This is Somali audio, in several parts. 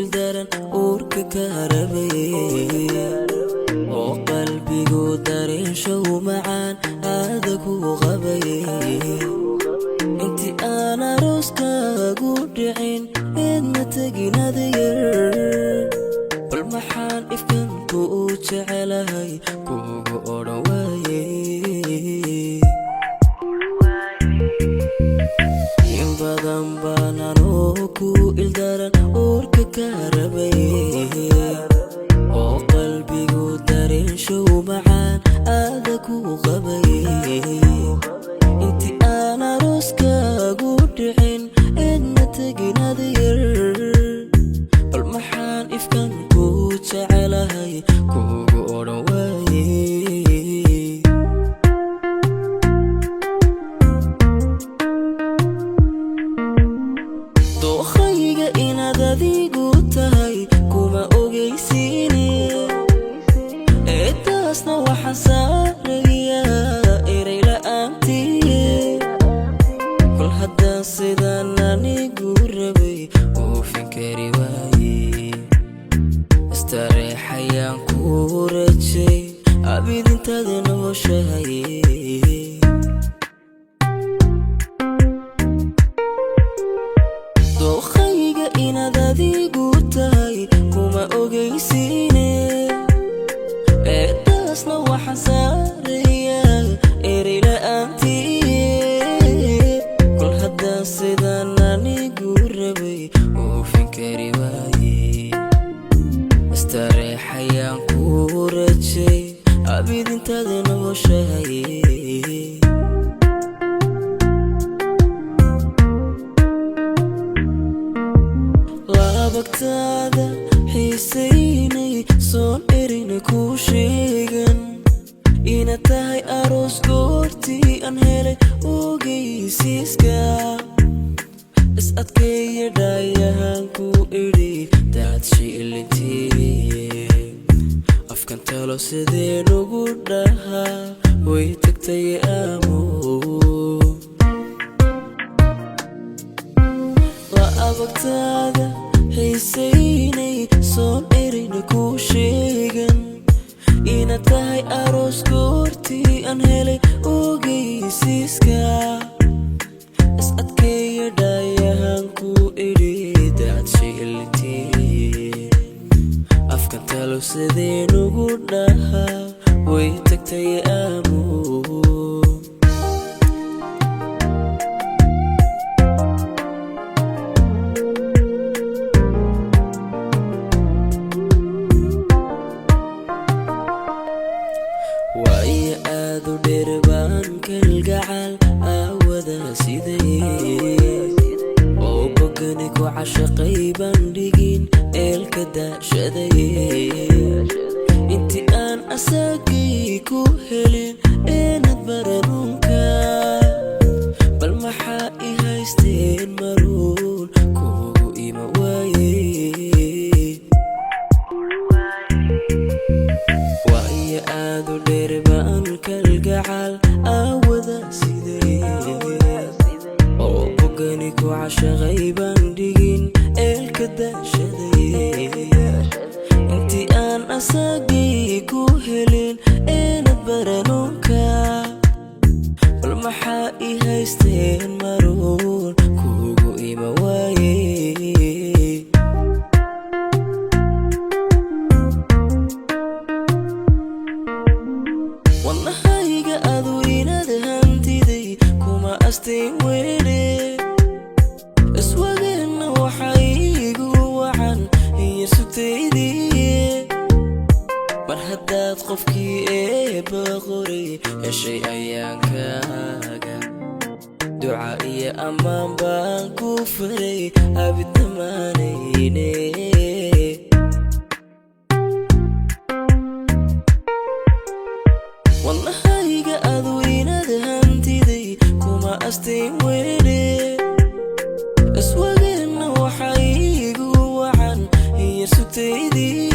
ildaran uurka ka rabay oo qalbigu dareenshow macaan aada ku qabay intii aan arooskaagu dhicin eedna tegin adayar bal maxaan ifkan ku jecelahay kuugu odhan waaye in badan baan anoo ku ildaran uurka ka rabay oo qalbigu dareenshow macaan aada ku qabay intii aan arooskaagu dhicin eedna tegin adayar bal maxaan ifkan ku jecelahay kuugu odhan waaye dookhayga inaad adigu tahay kuma ogeysiine eedaasna waxaan saarayaa eray la'aantii kol haddaan sidaan anigu rabay oofin kari waaye istareexayaan ku rajay abid intaad nooshahay dookhayga inaad adigu tahay kuma ogeysiine eedaasna waxaan saarayaa eray la'aantii kol haddaan sidaan anigu rabay oofin kari waaye istareexayaan ku rajay abid intaad nooshahay labagtaada xiisaynay soon erina kuu sheegan inaad tahay aroos goortii aan helay ogeysiiska is adkeeya dhaayahaan ku idhi daad shiilintii afkan talo sideen ugu dhahaa way tagtay aamu abagtaada xiisaynay soon erina kuu sheegan inaad tahay aroos goortii aan helay ogeysiiska is adkeeya dhaayahaan ku idhi daad shiilintii afkan talo sideen ugu dhahaa way tagtay aamu waayo aad u dheer baan kalgacal aawada siday oo bogani ku cashaqay bandhigin eelka daashaday intii aan asagii ku helin eenad baranunka bal maxaa i haysteen maruun kuugu ima waaye waayo aad u dheer baan kalgacal aawada siday oo bogani ku cashaqay bandhigin eelka daashaday intii aan asagii ku helin eenad baranunka bal maxaa i haysteen maruun kuugu ima waaye wadnahayga adu inaad hantiday kuma astiin weyne iswageenna waxaa iigu wacan iyo sugtaydii mar haddaad qofkii eebba qoray heshay ayaankaaga duca iyo ammaan baan ku faray abid dhammaanayne والله هايقة أذوينا دهانتيدي كوما أستين ويلي أسواقنا وحايقو وعن هي سكتيدي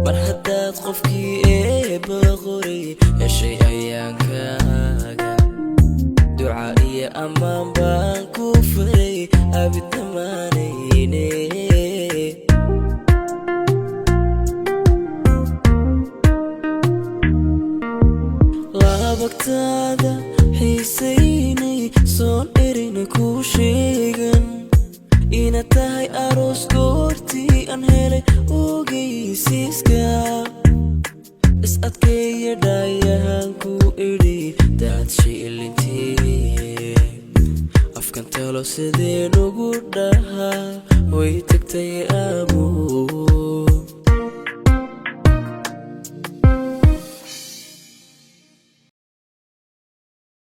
مرحدات قفكي إيه بغوري يا شي أيان كاقا دعائي أمان بانكو فري أبد نمانيني لابكتادا حيسيني صون إرين كوشيغن إنا تاي أروس كورتي أنهيلي وغيسيسكا اسأتكي يدايهانكو إري داد شي إلينتي أفكان تلو سيدين وقودها ويتكتي